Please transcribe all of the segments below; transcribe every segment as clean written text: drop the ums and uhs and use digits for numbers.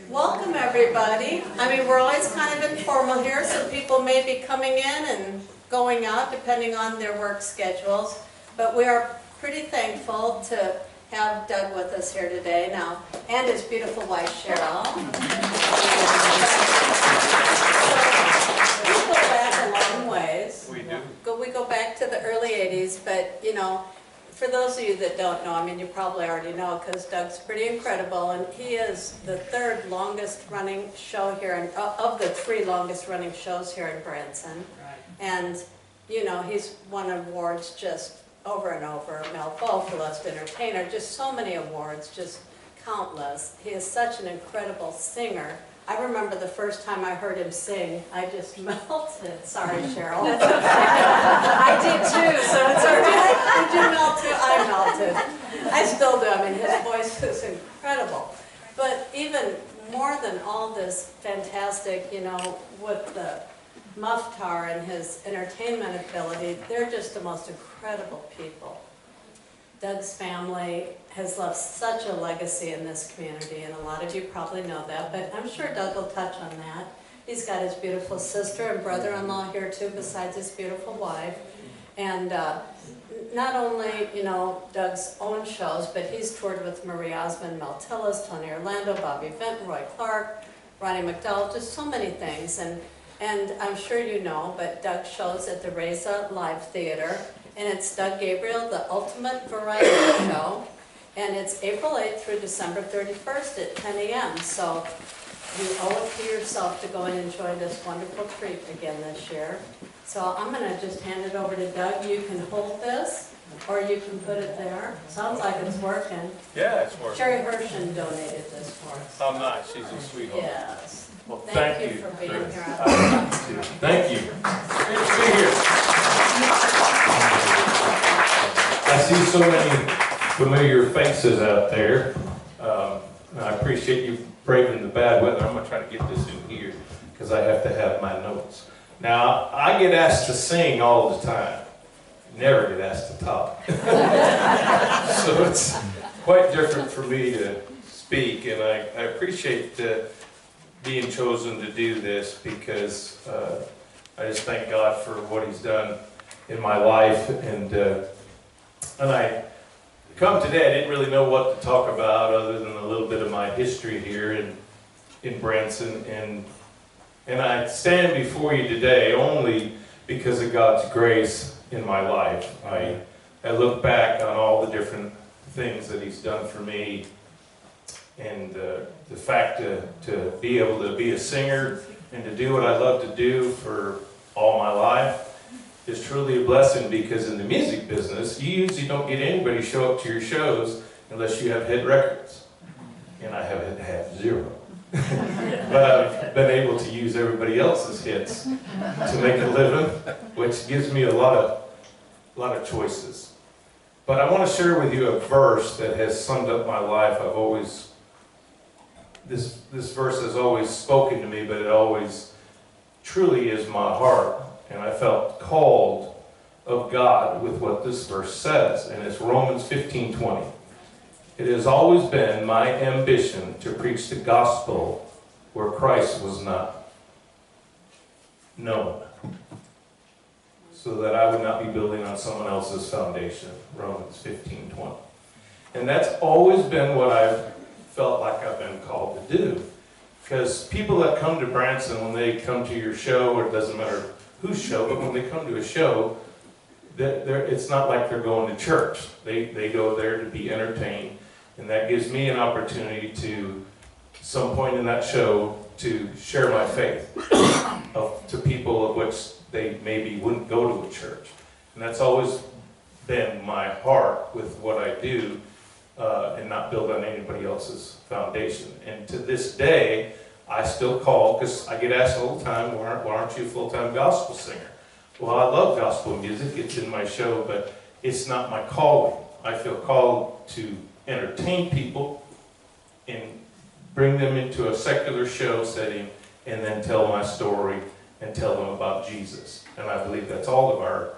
Welcome, everybody. I mean, we're always kind of informal here, so people may be coming in and going out depending on their work schedules. But we are pretty thankful to have Doug with us here today now, and his beautiful wife, Cheryl. So, we go back a long ways. We do. We go back to the early 80s, but, you know, for those of you that don't know, I mean, you probably already know because Doug's pretty incredible, and he is the third longest running show here, of the 3 longest running shows here in Branson. Right. And, you know, he's won awards just over and over. Mel Vocalist, Entertainer, just so many awards, just countless. He is such an incredible singer. I remember the first time I heard him sing, I just melted. Sorry, Cheryl. I did too, so it's all right. Did you melt too? I melted. I still do. I mean, his voice is incredible. But even more than all this fantastic, you know, with the Mufftar and his entertainment ability, they're just the most incredible people. Doug's family has left such a legacy in this community, and a lot of you probably know that, but I'm sure Doug will touch on that. He's got his beautiful sister and brother-in-law here too, besides his beautiful wife. And not only, you know, Doug's own shows, but he's toured with Marie Osmond, Mel Tillis, Tony Orlando, Bobby Vinton, Roy Clark, Ronnie McDowell, just so many things. And I'm sure you know, but Doug shows at the Reza Live Theater. And it's Doug Gabriel, the ultimate variety show. And it's April 8th through December 31st at 10 a.m. So you owe it to yourself to go and enjoy this wonderful treat again this year. So I'm going to just hand it over to Doug. You can hold this, or you can put it there. Sounds like it's working. Yeah, it's working. Sherry Hershen donated this for us. Oh, nice. She's a sweetheart. Yes. Well, Thank you for being Chris. here. Thank you. Great to be here. I see so many familiar faces out there. I appreciate you braving the bad weather. I'm going to try to get this in here because I have to have my notes. Now, I get asked to sing all the time. Never get asked to talk. So it's quite different for me to speak, and I appreciate being chosen to do this because I just thank God for what He's done in my life, and I come today. I didn't really know what to talk about other than a little bit of my history here in Branson, and I stand before you today only because of God's grace in my life. I look back on all the different things that He's done for me, and the fact to be able to be a singer and to do what I love to do for all my life is truly a blessing, because in the music business, you usually don't get anybody show up to your shows unless you have hit records. And I haven't had 0. But I've been able to use everybody else's hits to make a living, which gives me a lot of choices. But I want to share with you a verse that has summed up my life. This verse has always spoken to me, but it always truly is my heart. And I felt called of God with what this verse says, and it's Romans 15:20. It has always been my ambition to preach the gospel where Christ was not known, so that I would not be building on someone else's foundation. Romans 15:20. And that's always been what I've felt like I've been called to do. Because people that come to Branson, when they come to your show, or it doesn't matter whose show, but when they come to a show, it's not like they're going to church. They go there to be entertained, and that gives me an opportunity to, some point in that show, to share my faith to people of which they maybe wouldn't go to a church. And that's always been my heart with what I do, and not build on anybody else's foundation. And to this day, I still call, because I get asked all the time, why aren't you a full-time gospel singer? Well, I love gospel music. It's in my show, but it's not my calling. I feel called to entertain people and bring them into a secular show setting and then tell my story and tell them about Jesus. And I believe that's all of our,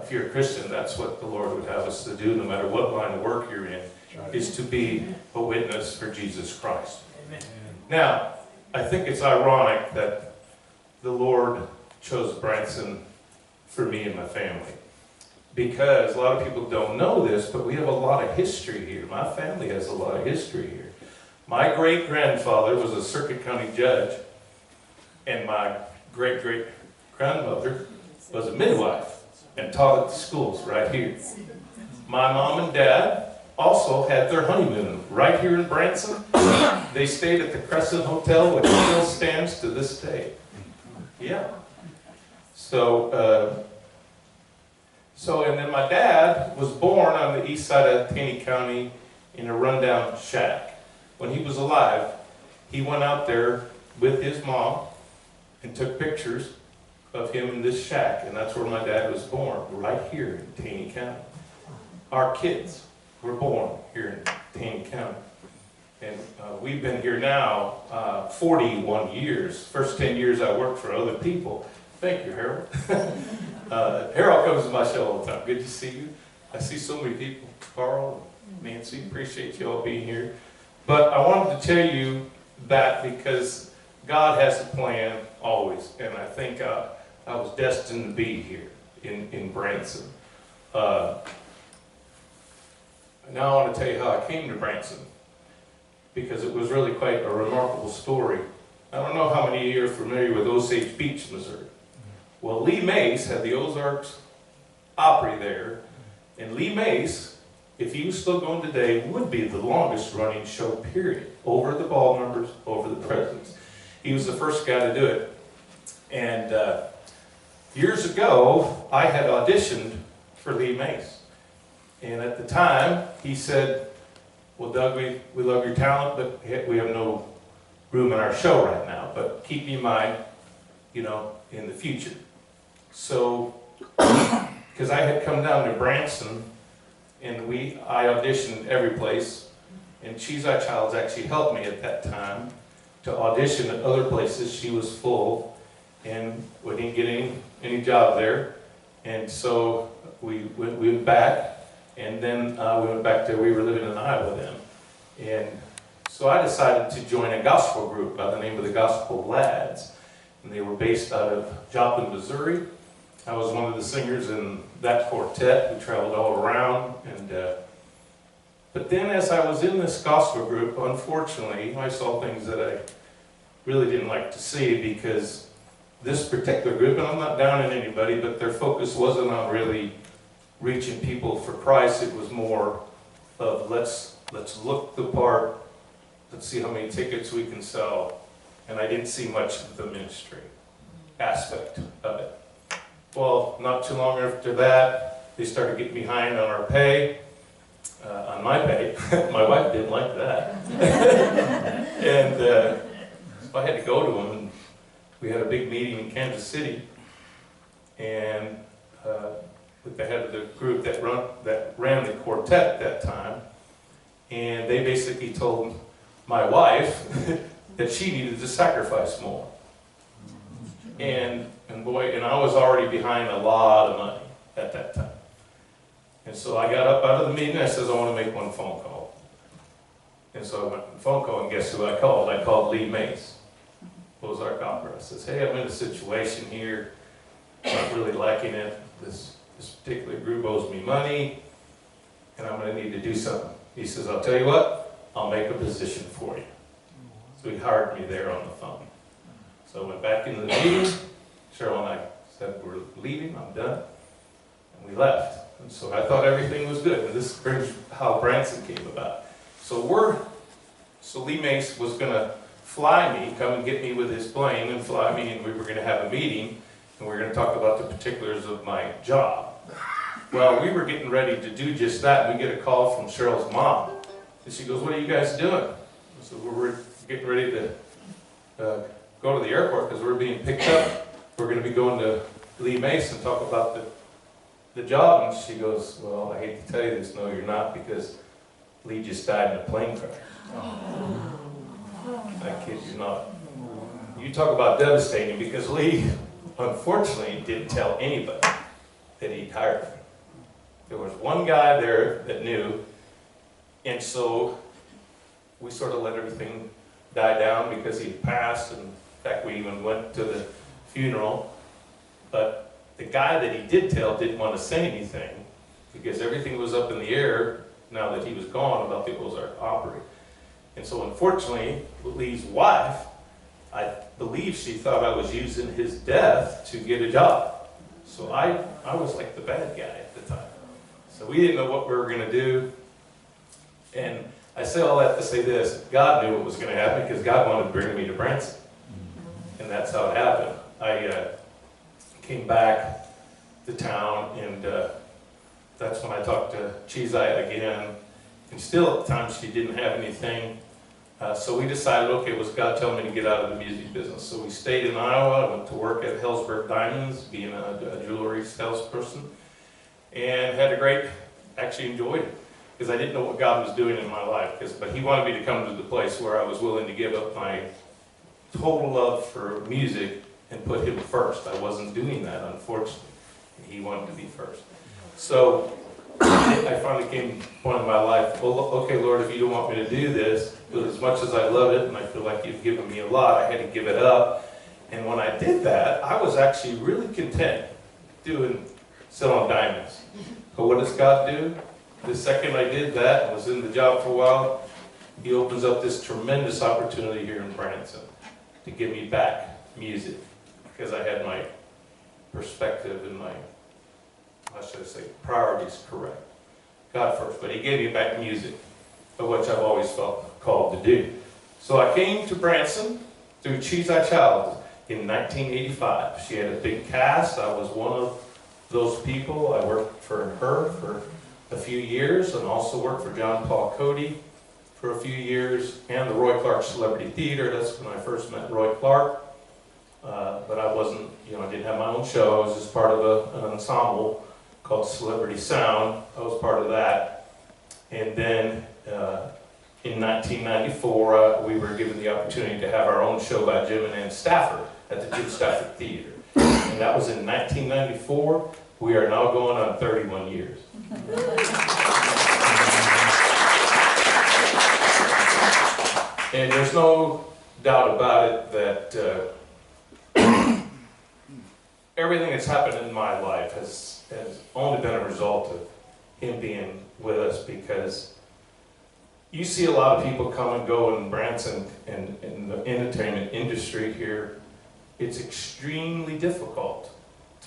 if you're a Christian, that's what the Lord would have us to do, no matter what line of work you're in, is to be a witness for Jesus Christ. Amen. Now, I think it's ironic that the Lord chose Branson for me and my family. Because a lot of people don't know this, but we have a lot of history here. My family has a lot of history here. My great-grandfather was a Circuit County judge, and my great-great-grandmother was a midwife and taught at the schools right here. My mom and dad also had their honeymoon right here in Branson. They stayed at the Crescent Hotel, which still stands to this day. Yeah. So and then my dad was born on the east side of Taney County in a rundown shack. When he was alive, he went out there with his mom and took pictures of him in this shack, and that's where my dad was born, right here in Taney County. Our kids were born here in Taney County. And we've been here now 41 years. First 10 years I worked for other people. Thank you, Harold. Harold comes to my show all the time. Good to see you. I see so many people. Carl, Nancy, appreciate you all being here. But I wanted to tell you that because God has a plan always. And I think I was destined to be here in Branson. Now I want to tell you how I came to Branson, because it was really quite a remarkable story. I don't know how many of you are familiar with Osage Beach, Missouri. Well, Lee Mace had the Ozarks Opry there, and Lee Mace, if he was still going today, would be the longest running show, period, over the ball numbers, over the presidents. He was the first guy to do it. And years ago, I had auditioned for Lee Mace. And at the time, he said, well, Doug, we love your talent, but we have no room in our show right now. But keep me in mind, you know, in the future. So, because I had come down to Branson, and I auditioned every place, and Cheese Eye Childs actually helped me at that time to audition at other places. She was full, and we didn't get any job there. And so we went back, and then we went back to, we were living in Iowa then. And so I decided to join a gospel group by the name of the Gospel Lads. And they were based out of Joplin, Missouri. I was one of the singers in that quartet. We traveled all around. But then as I was in this gospel group, unfortunately, I saw things that I really didn't like to see, because this particular group, and I'm not down on anybody, but their focus wasn't on really reaching people for Christ. It was more of let's look the part, let's see how many tickets we can sell. And I didn't see much of the ministry aspect of it. Well, not too long after that, they started getting behind on our pay, on my pay. My wife didn't like that. And so I had to go to them, and we had a big meeting in Kansas City, and with the head of the group that ran the quartet at that time, and they basically told my wife that she needed to sacrifice more. And I was already behind a lot of money at that time. And so I got up out of the meeting, and I says, I want to make one phone call. And so I went to the phone call, and guess who I called? I called Lee Mace, Ozark Opera. I says, hey, I'm in a situation here, not really liking it. This particular group owes me money, and I'm going to need to do something. He says, I'll tell you what, I'll make a position for you. So he hired me there on the phone. So I went back into the meeting. Cheryl and I said, we're leaving, I'm done. And we left. And so I thought everything was good. And this brings how Branson came about. So Lee Mace was going to fly me, come and get me with his plane and fly me, and we were going to have a meeting, and we were going to talk about the particulars of my job. Well, we were getting ready to do just that, and we get a call from Cheryl's mom. And she goes, what are you guys doing? So we're getting ready to go to the airport because we're being picked up. We're going to be going to Lee Mace and talk about the job. And she goes, well, I hate to tell you this, no, you're not, because Lee just died in a plane crash. I kid you not. You talk about devastating, because Lee, unfortunately, didn't tell anybody that he'd hired me. There was one guy there that knew, and so we sort of let everything die down because he had passed, and in fact we even went to the funeral. But the guy that he did tell didn't want to say anything because everything was up in the air now that he was gone about the Ozark Opry. And so unfortunately, Lee's wife, I believe she thought I was using his death to get a job. So I was like the bad guy at the time. So we didn't know what we were going to do. And I say all that to say this: God knew what was going to happen because God wanted to bring me to Branson. And that's how it happened. I came back to town, and that's when I talked to Cheeseye again. And still at the time she didn't have anything. So we decided, okay, was God telling me to get out of the music business? So we stayed in Iowa. I went to work at Hellsberg Diamonds, being a jewelry salesperson, and had a great, actually enjoyed it, because I didn't know what God was doing in my life. But He wanted me to come to the place where I was willing to give up my total love for music and put Him first. I wasn't doing that, unfortunately. He wanted to be first. So I finally came to a point in my life, well, okay, Lord, if you don't want me to do this, but as much as I love it and I feel like you've given me a lot, I had to give it up. And when I did that, I was actually really content selling diamonds. But what does God do? The second I did that and was in the job for a while, He opens up this tremendous opportunity here in Branson to give me back music, because I had my perspective and my, how should I say, priorities correct. God first, but He gave me back music, of which I've always felt called to do. So I came to Branson through Cheeseye Child in 1985. She had a big cast. I was one of those people. I worked for her for a few years, and also worked for John Paul Cody for a few years, and the Roy Clark Celebrity Theater. That's when I first met Roy Clark. But I wasn't, I didn't have my own show. I was just part of an ensemble called Celebrity Sound. I was part of that. And then in 1994, we were given the opportunity to have our own show by Jim and Ann Stafford at the Jim Stafford Theater. And that was in 1994. We are now going on 31 years. And there's no doubt about it that everything that's happened in my life has only been a result of Him being with us, because you see a lot of people come and go in Branson and in the entertainment industry here. It's extremely difficult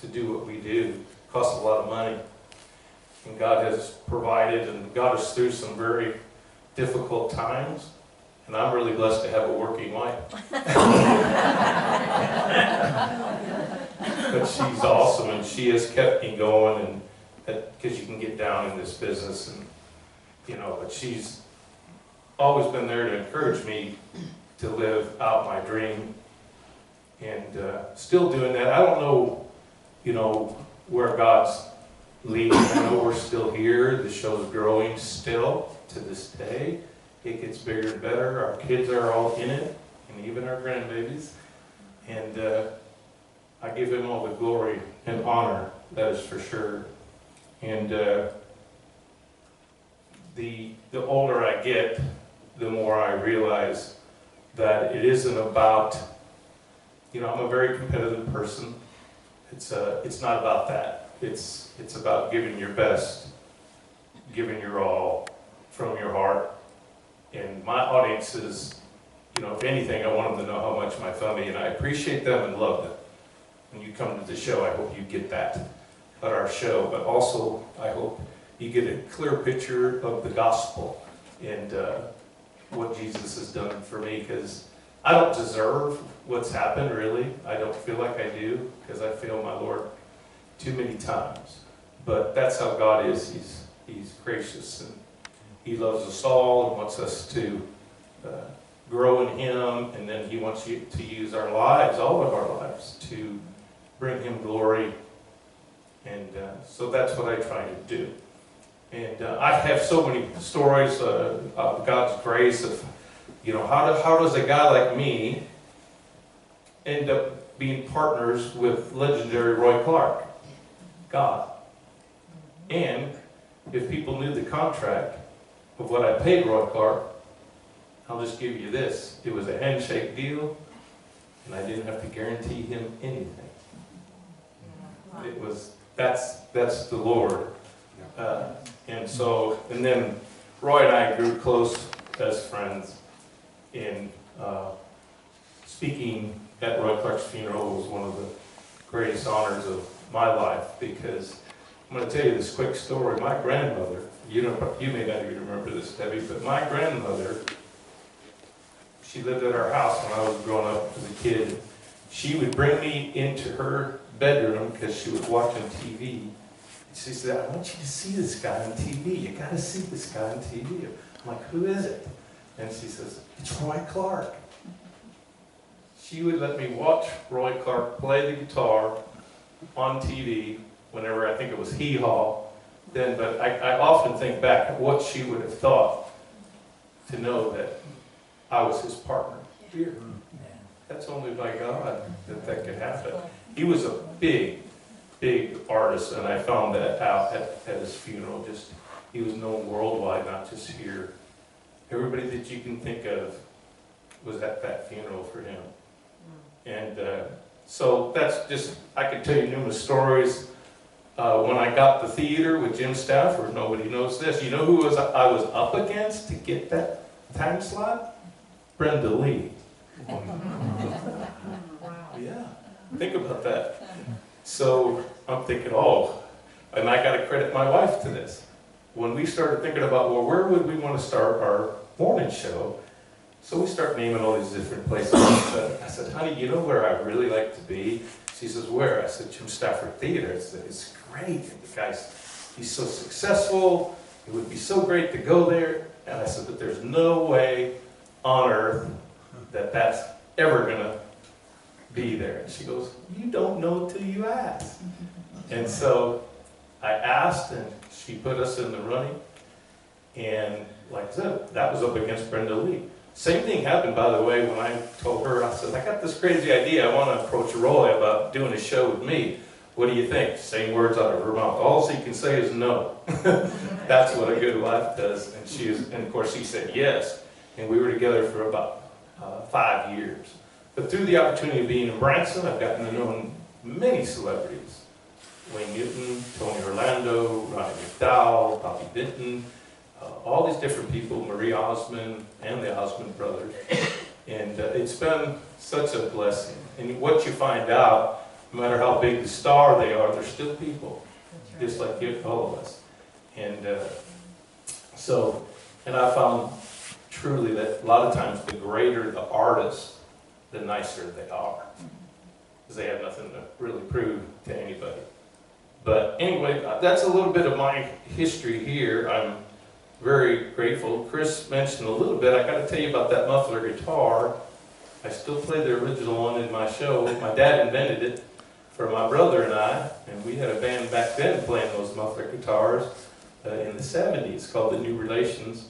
to do what we do. It costs a lot of money. And God has provided and got us through some very difficult times. And I'm really blessed to have a working wife. But she's awesome, and she has kept me going, and because you can get down in this business, and but she's always been there to encourage me to live out my dream, and still doing that. I don't know, where God's leading. I know we're still here. The show's growing still to this day. It gets bigger and better. Our kids are all in it, and even our grandbabies. And I give Him all the glory and honor, that is for sure. And the older I get, the more I realize that it isn't about, I'm a very competitive person. It's not about that. It's about giving your best, giving your all from your heart. And my audience is, if anything, I want them to know how much my family and I appreciate them and love them. When you come to the show, I hope you get that at our show. But also, I hope you get a clear picture of the gospel and what Jesus has done for me. Because I don't deserve what's happened, really. I don't feel like I do, because I failed my Lord too many times. But that's how God is. He's gracious, and He loves us all and wants us to grow in Him, and then He wants you to use our lives, all of our lives, to bring Him glory. And so that's what I try to do. And I have so many stories of God's grace of, how does a guy like me end up being partners with legendary Roy Clark? God. And if people knew the contract of what I paid Roy Clark, I'll just give you this. It was a handshake deal, and I didn't have to guarantee him anything. It was, that's the Lord. And then Roy and I grew close as friends. In speaking at Roy Clark's funeral was one of the greatest honors of my life, because I'm going to tell you this quick story. My grandmother, you may not even remember this, Debbie, but my grandmother, she lived at our house when I was growing up as a kid. She would bring me into her bedroom because she was watching TV. She said, I want you to see this guy on TV. You got to see this guy on TV. I'm like, who is it? And she says, it's Roy Clark. She would let me watch Roy Clark play the guitar on TV whenever I think it was Hee Haw. But I often think back at what she would have thought to know that I was his partner here. That's only by God that could happen. He was a big artist, and I found that out at his funeral. Just, he was known worldwide, not just here. Everybody that you can think of was at that funeral for him. And so that's just, I could tell you numerous stories. When I got the theater with Jim Stafford, nobody knows this. You know who I was up against to get that time slot? Brenda Lee. Yeah, think about that. So I'm thinking, oh, and I got to credit my wife to this. When we started thinking about, well, where would we want to start our morning show? So we start naming all these different places. I said, honey, you know where I really like to be? She says, where? I said, Jim Stafford Theater. It's great. The guy's, he's so successful. It would be so great to go there. And I said, but there's no way on earth that that's ever going to be there. And she goes, you don't know till you ask. And so I asked, and she put us in the running. And like I said, that was up against Brenda Lee. Same thing happened, by the way, when I told her, I said, I got this crazy idea. I want to approach Roy about doing a show with me. What do you think? Same words out of her mouth. All she can say is no. That's what a good wife does. And of course, she said yes. And we were together for about 5 years. But through the opportunity of being in Branson, I've gotten to know many celebrities. Wayne Newton, Tony Orlando, Ronnie McDowell, Bobby Vinton, all these different people, Marie Osmond, and the Osmond brothers. And it's been such a blessing. And what you find out, no matter how big the star they are, they're still people, just like you, all of us. And and I found truly that a lot of times the greater the artist, the nicer they are, because they have nothing to really prove to anybody. But anyway, that's a little bit of my history here. I'm very grateful. Chris mentioned a little bit. I got to tell you about that muffler guitar. I still play the original one in my show. My dad invented it for my brother and I, and we had a band back then playing those muffler guitars in the 70s called the New Relations.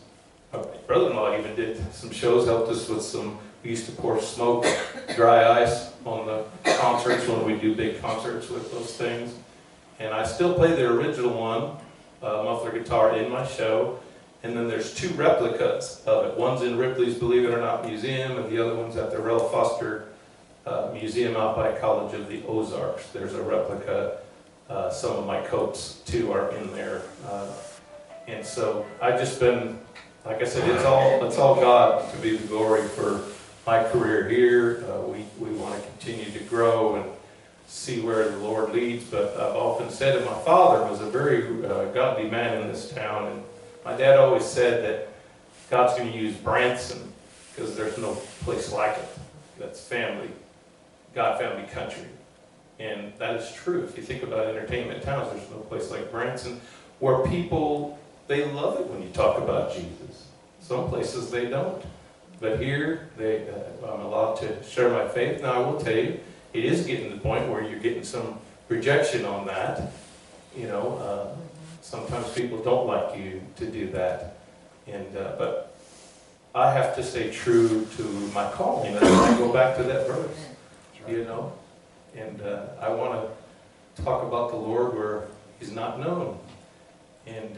My brother-in-law even did some shows, helped us with some. We used to pour smoke, dry ice on the concerts when we do big concerts with those things. And I still play the original one, muffler guitar, in my show. And then there's 2 replicas of it. One's in Ripley's Believe It or Not Museum, and the other one's at the Rel Foster Museum out by College of the Ozarks. There's a replica. Some of my coats, too, are in there. And so I've just been, like I said, it's all God to be the glory for my career here. We want to continue to grow and see where the Lord leads. But I've often said that my father was a very godly man in this town. And my dad always said that God's going to use Branson because there's no place like it. That's family, God family country. And that is true. If you think about entertainment towns, there's no place like Branson where people, they love it when you talk about Jesus. Some places they don't. But here, I'm allowed to share my faith. Now, I will tell you, it is getting to the point where you're getting some rejection on that. You know, sometimes people don't like you to do that. And but I have to stay true to my calling. And I go back to that verse, you know. And I want to talk about the Lord where He's not known. And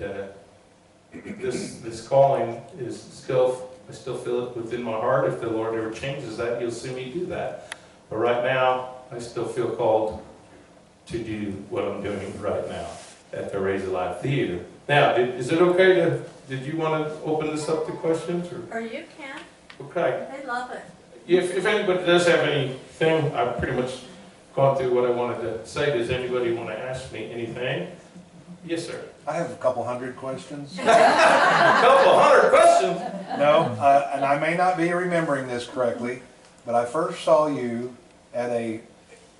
this calling is still I still feel it within my heart. If the Lord ever changes that, you'll see me do that. But right now, I still feel called to do what I'm doing right now at the Raise Alive Theater. Now, is it okay did you want to open this up to questions? Or you can. Okay. They love it. If anybody does have anything, I've pretty much gone through what I wanted to say. Does anybody want to ask me anything? Yes, sir. I have a couple hundred questions. A couple hundred questions? No, and I may not be remembering this correctly, but I first saw you at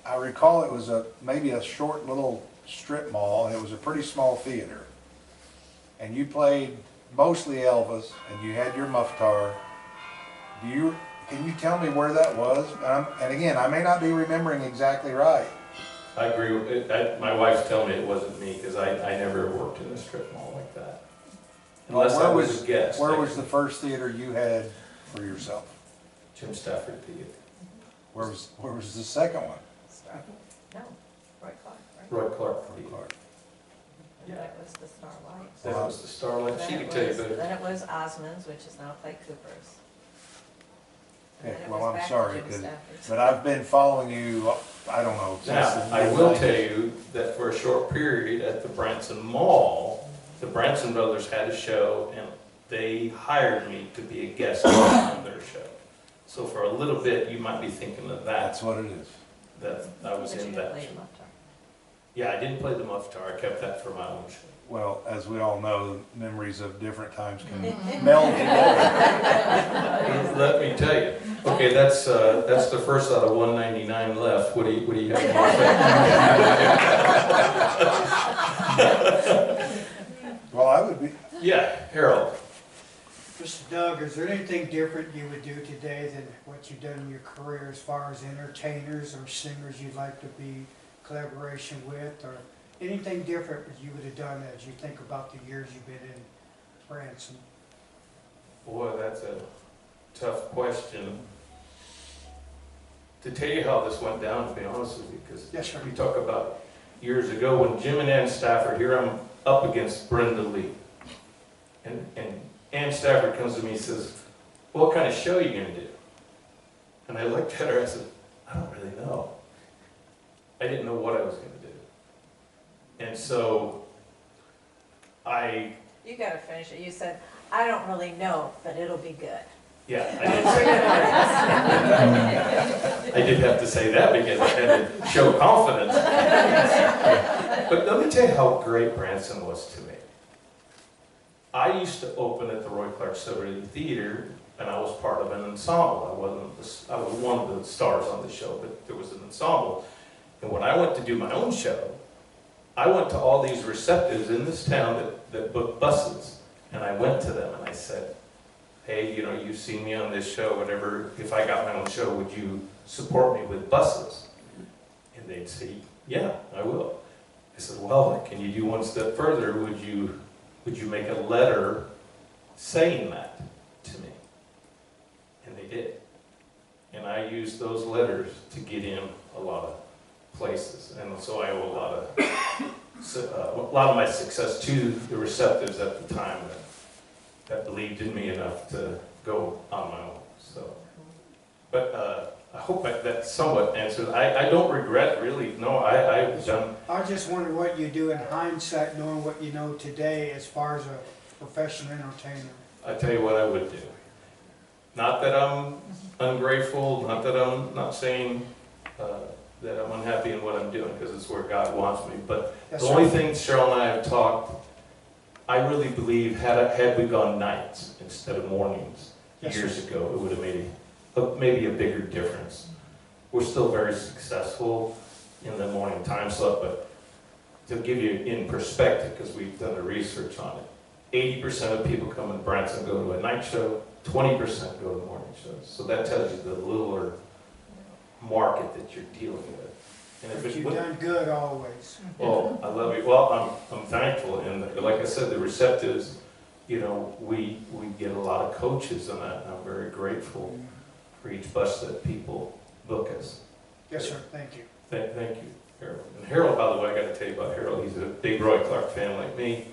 I recall it was maybe a short little strip mall, and it was a pretty small theater. And you played mostly Elvis, and you had your muftar. Can you tell me where that was? And again, I may not be remembering exactly right. I agree with it. My wife's telling me it wasn't me because I never worked in a strip mall like that. Unless I was a guest. Where was the first theater you had for yourself? Jim Stafford Theater. Where was the second one? No, Roy Clark, right? Roy Clark Theater. Clark. Yeah. That was the Starlight. That was the Starlight. She could tell you better. Then it was Osmond's, which is now Clay Cooper's. And Okay, then it well, was I'm back to sorry, Jim Stafford's. but I've been following you, I don't know. since Now, the I will mid-nineties. tell you that for a short period at the Branson Mall, the Branson brothers had a show and they hired me to be a guest on their show. So for a little bit, you might be thinking of that, That's what it is. that I was But you in didn't that play show. the Mufftar. Yeah, I didn't play the muftar. I kept that for my own show. Well, as we all know, memories of different times can meld together. Let me tell you. Okay, that's the first out of 199 left. What do you have to say? Well, I would be, Yeah, Harold. Mr. Doug, is there anything different you would do today than what you've done in your career as far as entertainers or singers you'd like to be collaboration with, or anything different that you would have done as you think about the years you've been in Branson? Boy, that's a tough question. To tell you how this went down, to be honest with you, because Yes, sir. we talk about years ago when Jim and Ann Stafford, here I'm up against Brenda Lee. And Ann Stafford comes to me and says, what kind of show are you going to do? And I looked at her and I said, I don't really know. I didn't know what I was going to do. And so You gotta finish it. You said, I don't really know, but it'll be good. yeah, I did have to say that because I had to show confidence. But let me tell you how great Branson was to me. I used to open at the Roy Clark Celebrity Theater, and I was part of an ensemble. I was one of the stars on the show, but there was an ensemble. And when I went to do my own show, I went to all these receptives in this town that book buses, and I went to them and I said, hey, you've seen me on this show, whatever, if I got my own show, would you support me with buses? And they'd say, yeah, I will. I said, well, can you do one step further? Would you make a letter saying that to me? And they did. And I used those letters to get in a lot of places. And so I owe a lot of my success to the receptives at the time that believed in me enough to go on my own. So, but I hope that somewhat answers. I don't regret, really. No, I've done. I just wonder what you do in hindsight, knowing what you know today as far as a professional entertainer. I tell you what I would do. Not that I'm ungrateful, not that I'm not saying that I'm unhappy in what I'm doing, because it's where God wants me. But Yes, the sir. only thing Cheryl and I have talked, I really believe had we gone nights instead of mornings Yes, years sir. ago, it would have made maybe a bigger difference. We're still very successful in the morning time slot, but to give you in perspective, because we've done the research on it, 80% of people come in Branson go to a night show, 20% go to morning shows. So that tells you the littler market that you're dealing with. And if But it you've would- done good always. Oh, I love you. Well, I'm thankful, and like I said, the receptives, we get a lot of coaches, and I'm very grateful for each bus that people book us. Yes, sir, thank you. Thank you, Harold. And Harold, by the way, I got to tell you about Harold. He's a big Roy Clark fan like me.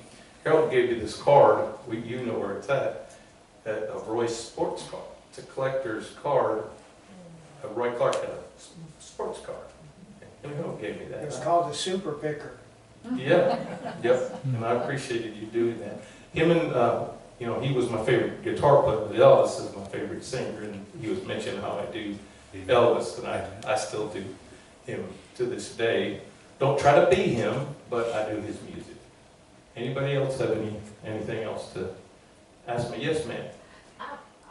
Harold gave you this card. You know where it's at. a Royce sports car. It's a collector's car. Roy Clark had a sports car. And who gave me that? It's called the Super Picker. Yeah, yep, and I appreciated you doing that. Him and, you know, he was my favorite guitar player, but Elvis is my favorite singer, and he was mentioning how I do Elvis, and I still do him to this day. Don't try to be him, but I do his music. Anybody else have anything else to ask me? Yes, ma'am.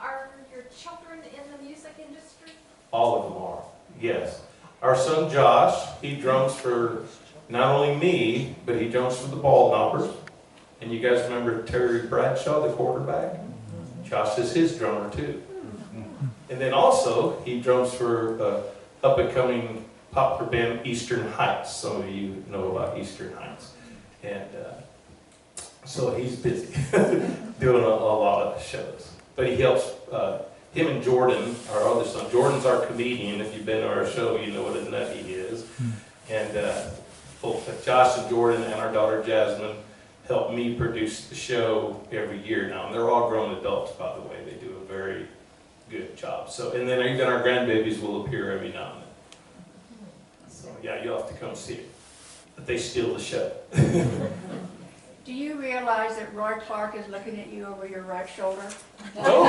Are your children in the music industry? All of them are, yes. Our son Josh, he drums for not only me, but he drums for the Ball Knockers. And you guys remember Terry Bradshaw, the quarterback? Josh is his drummer too. And then also, he drums for up-and-coming popular band Eastern Heights. Some of you know about Eastern Heights. And so he's busy doing a lot of shows. But he helps, him and Jordan, our other son, Jordan's our comedian. If you've been to our show, you know what a nut he is. And both Josh and Jordan and our daughter Jasmine help me produce the show every year now. And they're all grown adults, by the way. They do a very good job. So, and then even our grandbabies will appear every now and then. So yeah, you'll have to come see it. But they steal the show. Do you realize that Roy Clark is looking at you over your right shoulder? Oh.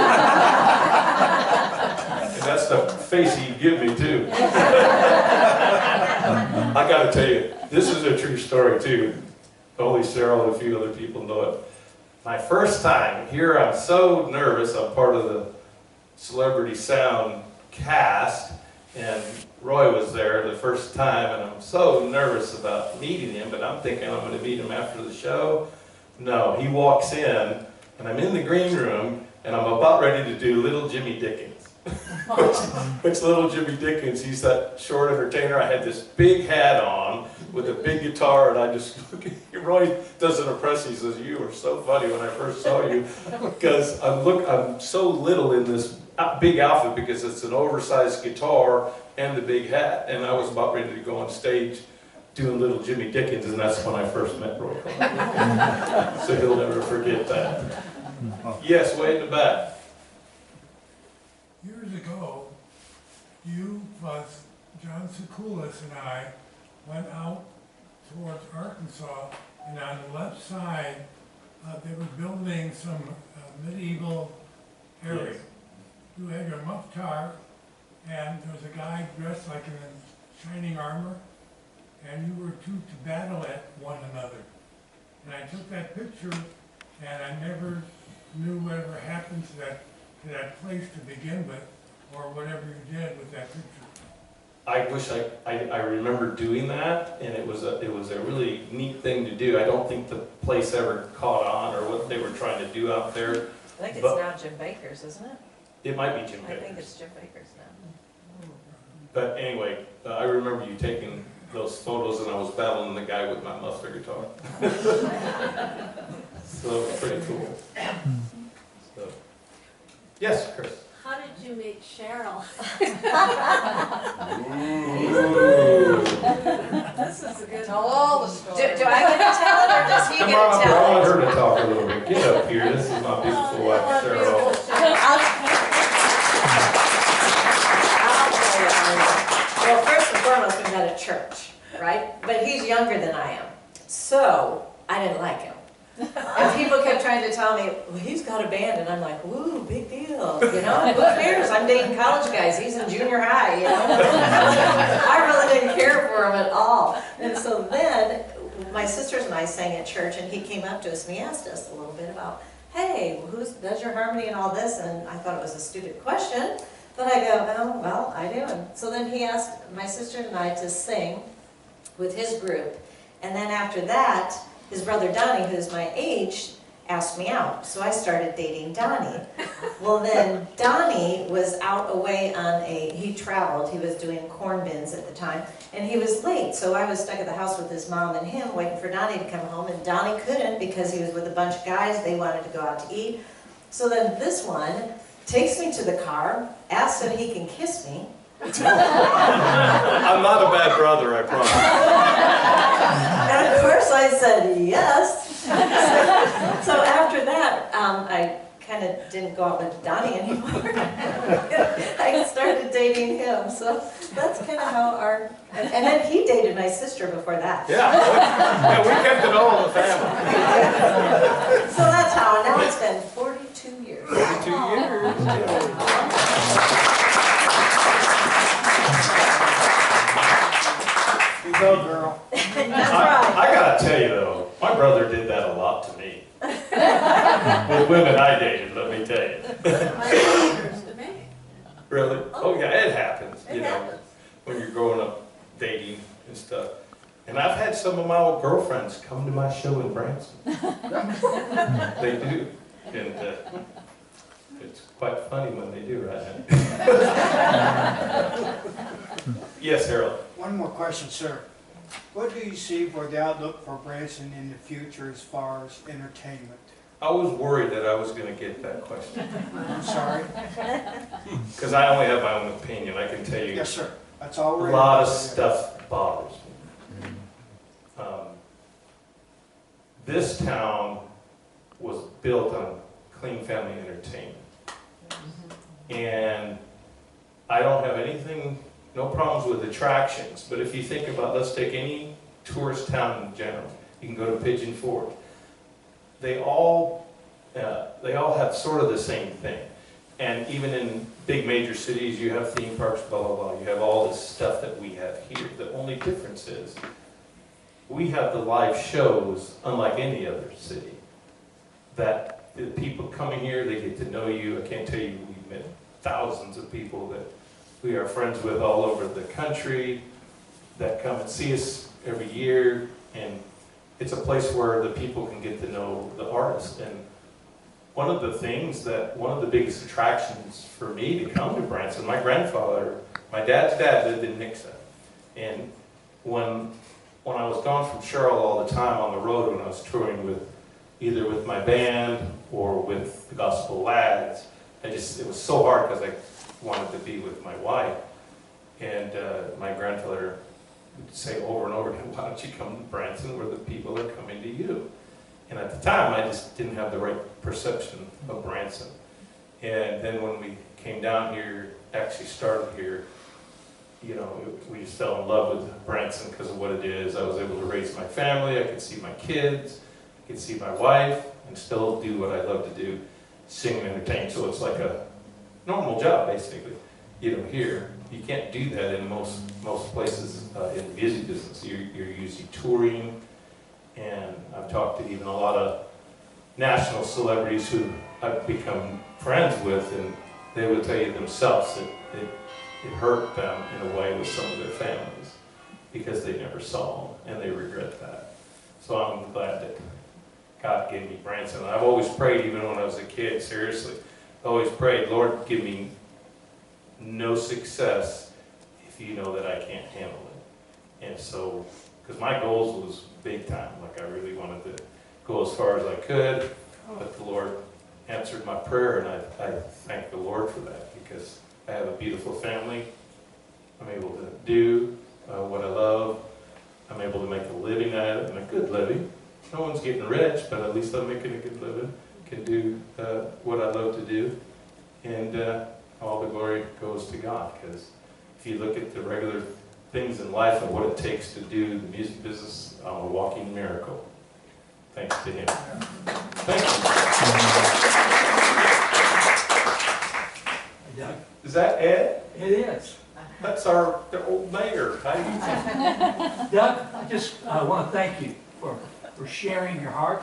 And that's the face he'd give me too. I gotta tell you, this is a true story too. Only Cheryl and a few other people know it. My first time here, I'm so nervous. I'm part of the Celebrity Sound cast, and Roy was there the first time, and I'm so nervous about meeting him, but I'm thinking I'm going to meet him after the show. No, he walks in, and I'm in the green room, and I'm about ready to do Little Jimmy Dickens. which Little Jimmy Dickens, he's that short entertainer. I had this big hat on with a big guitar, and I just look at Roy does an impression. He says, "You were so funny when I first saw you," because I'm so little in this big outfit because it's an oversized guitar and the big hat, and I was about ready to go on stage doing Little Jimmy Dickens, and that's when I first met Roy. So he'll never forget that. Yes, way in the back. Years ago, you plus John Sekulis and I went out towards Arkansas, and on the left side, they were building some medieval area. Yes. You had your mufftar, and there was a guy dressed like in shining armor, and you were two to battle at one another. And I took that picture, and I never knew whatever happened to that place to begin with, or whatever you did with that picture. I wish I remember doing that, and it was a really neat thing to do. I don't think the place ever caught on or what they were trying to do out there. I think it's But- now Jim Baker's, isn't it? It might be Jim I think Baker's. it's Jim Baker's now. But anyway, I remember you taking those photos, and I was battling the guy with my muffler guitar. So it was pretty cool. So. Yes, Chris. How did you meet Cheryl? Ooh. This is a good Tell all the story. Do I get to tell it, or does he Come get on to up here, I tell want it? her to talk a little bit. Get up here, this is my beautiful wife, Cheryl. I'll tell you. Well, first and foremost, we met at church, right? But he's younger than I am, so I didn't like him. And people kept trying to tell me, well, he's got a band, and I'm like, woo, big deal, you know? Who cares? I'm dating college guys. He's in junior high, you know? I really didn't care for him at all. And so then, my sisters and I sang at church, and he came up to us and he asked us a little bit about, hey, who does your harmony and all this? And I thought it was a stupid question, but I go, oh, well, I do. And so then he asked my sister and I to sing with his group. And then after that, his brother Donnie, who's my age, asked me out. So I started dating Donnie. Well, then Donnie was out away on he traveled. He was doing corn bins at the time, and he was late. So I was stuck at the house with his mom and him, waiting for Donnie to come home, and Donnie couldn't because he was with a bunch of guys. They wanted to go out to eat. So then this one takes me to the car, asks if he can kiss me. I'm not a bad brother, I promise. And of course I said yes. So after that, I kind kind of didn't go out with Donnie anymore. I started dating him, so that's kind of how our, and then he dated my sister before that. Yeah, we kept it all in the family. So that's how, and now it's been 42 years. 42 years. You go, girl. That's right. I gotta tell you though, my brother did that a lot to me. With women I dated, let me tell you. My sisters to me. Really? Oh yeah, it happens, It you know, happens. when you're growing up dating and stuff. And I've had some of my old girlfriends come to my show in Branson. They do. And it's quite funny when they do, right? Yes, Harold? One more question, sir. What do you see for the outlook for Branson in the future as far as entertainment? I was worried that I was gonna get that question. I'm sorry. Because I only have my own opinion, I can tell you. Yes, sir. That's all A we're. lot of stuff bothers me. This town was built on clean family entertainment. And I don't have anything, no problems with attractions, but if you think about, let's take any tourist town in general, you can go to Pigeon Forge. They all have sort of the same thing. And even in big major cities, you have theme parks, blah, blah, blah. You have all this stuff that we have here. The only difference is we have the live shows, unlike any other city, that the people coming here, they get to know you. I can't tell you, we've met thousands of people that we are friends with all over the country that come and see us every year. And it's a place where the people can get to know the artists. And one of the biggest attractions for me to come to Branson, my dad's dad lived in Nixa. And when I was gone from Charlotte all the time on the road, when I was touring either with my band or with the Gospel Lads, it was so hard because I wanted to be with my wife. And my grandfather would say over and over again, why don't you come to Branson where the people are coming to you? And at the time, I just didn't have the right perception of Branson. And then when we came down here, actually started here, you know, we just fell in love with Branson because of what it is. I was able to raise my family, I could see my kids, I could see my wife, and still do what I love to do, sing and entertain. So it's like a normal job, basically. You know, here, you can't do that in most places in the music business. You're usually touring, and I've talked to even a lot of national celebrities who I've become friends with, and they would tell you themselves that it hurt them in a way with some of their families because they never saw them, and they regret that. So I'm glad that God gave me Branson. I've always prayed, even when I was a kid, seriously, I always prayed, Lord, give me no success if you know that I can't handle it. And so, because my goals was big time, like I really wanted to go as far as I could, but the Lord answered my prayer, and I thank the Lord for that, because I have a beautiful family. I'm able to do what I love. I'm able to make a living at it, and a good living. No one's getting rich, but at least I'm making a good living. Can do what I love to do, and all the glory goes to God. Because if you look at the regular things in life and what it takes to do the music business, I'm a walking miracle. Thanks to Him. Thank you. Doug? Is that Ed? It is. That's the old mayor. Doug, I just want to thank you for sharing your heart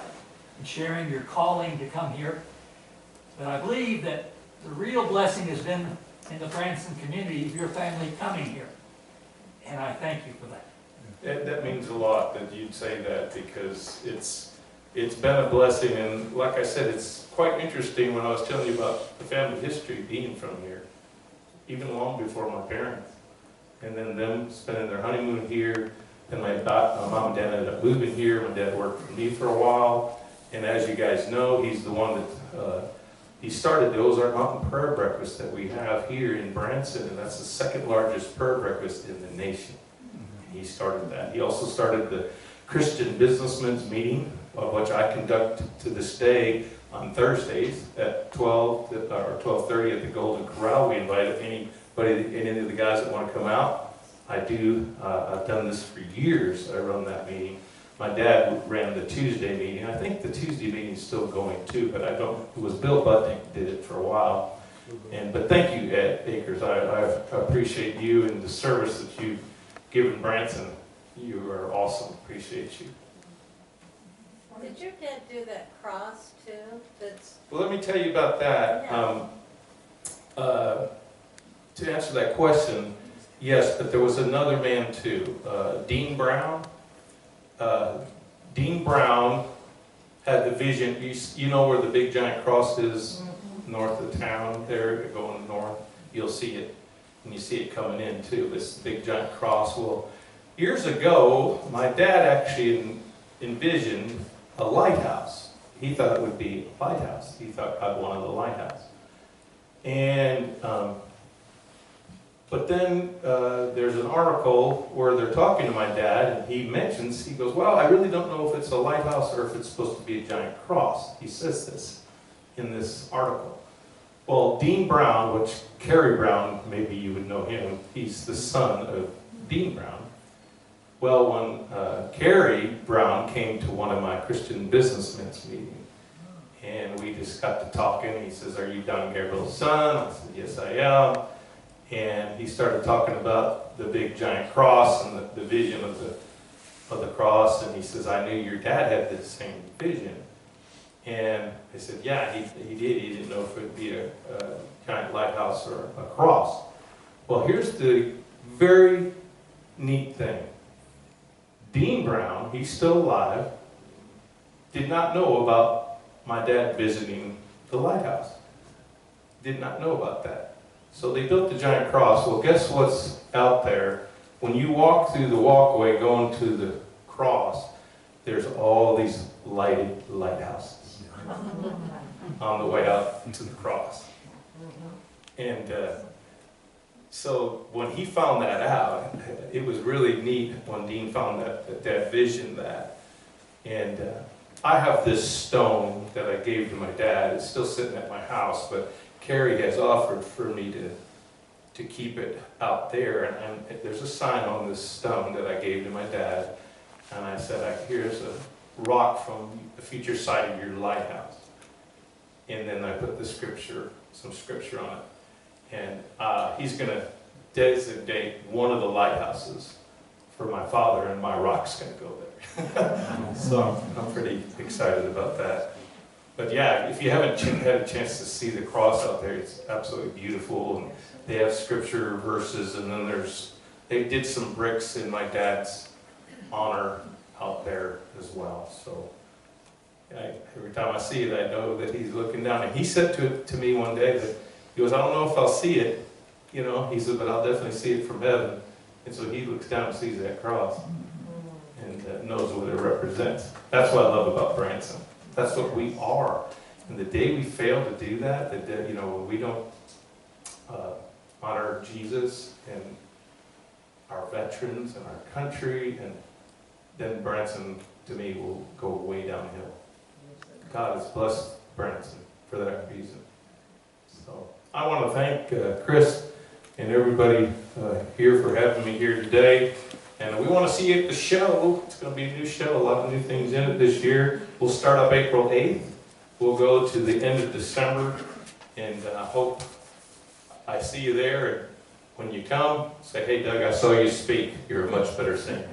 and sharing your calling to come here. But I believe that the real blessing has been in the Branson community of your family coming here. And I thank you for that. That means a lot that you'd say that, because it's been a blessing. And like I said, it's quite interesting when I was telling you about the family history being from here, even long before my parents. And then them spending their honeymoon here. And my mom and dad ended up moving here. My dad worked for me for a while. And as you guys know, he's the one that, he started the Ozark Mountain Prayer Breakfast that we have here in Branson. And that's the second largest prayer breakfast in the nation. And he started that. He also started the Christian Businessmen's Meeting, which I conduct to this day, on Thursdays at 12 or 12:30 at the Golden Corral. We invite any of the guys that want to come out. I've done this for years. I run that meeting. My dad ran the Tuesday meeting. I think the Tuesday meeting is still going too, but it was Bill Budnick did it for a while. But thank you, Ed Akers. I appreciate you and the service that you've given Branson. You are awesome. Appreciate you. Did your dad do that cross too? Well, let me tell you about that. Yeah. To answer that question, yes, but there was another man too, Dean Brown. Dean Brown had the vision. You know where the big giant cross is, north of town there, going north. You'll see it, and you see it coming in too, this big giant cross. Well, years ago, my dad actually envisioned a lighthouse. He thought it would be a lighthouse. He thought God wanted a lighthouse. And, but then there's an article where they're talking to my dad, and he goes, well, I really don't know if it's a lighthouse or if it's supposed to be a giant cross. He says this in this article. Well, Dean Brown, which Kerry Brown, maybe you would know him, he's the son of Dean Brown. Well, when Kerry Brown came to one of my Christian businessmen's meetings, and we just got to talking, he says, are you Don Gabriel's son? I said, yes, I am. And he started talking about the big giant cross and the vision of the cross, and he says, I knew your dad had the same vision. And I said, yeah, he did. He didn't know if it would be a giant lighthouse or a cross. Well, here's the very neat thing. Dean Brown, he's still alive, did not know about my dad visiting the lighthouse. Did not know about that. So they built the giant cross. Well, guess what's out there? When you walk through the walkway going to the cross, there's all these lighted lighthouses on the way out to the cross. And so when he found that out, it was really neat when Dean found that vision and I have this stone that I gave to my dad. It's still sitting at my house, but Carrie has offered for me to keep it out there, and there's a sign on this stone that I gave to my dad, and I said, here's a rock from the future site of your lighthouse. And then I put some scripture on it. And he's going to designate one of the lighthouses for my father, and my rock's going to go there. So I'm pretty excited about that. But yeah, if you haven't had a chance to see the cross out there, it's absolutely beautiful. And they have scripture verses, and then they did some bricks in my dad's honor out there as well. So every time I see it, I know that he's looking down. And he said to me one day that he goes, I don't know if I'll see it, he said, but I'll definitely see it from heaven. And so he looks down and sees that cross and knows what it represents. That's what I love about Branson. That's what we are. And the day we fail to do that, when we don't honor Jesus and our veterans and our country, and then Branson, to me, will go way downhill. God has blessed Branson for that reason. So I want to thank Chris and everybody here for having me here today. And we want to see you at the show. It's going to be a new show, a lot of new things in it this year. We'll start up April 8th. We'll go to the end of December. And I hope I see you there. And when you come, say, hey, Doug, I saw you speak. You're a much better singer.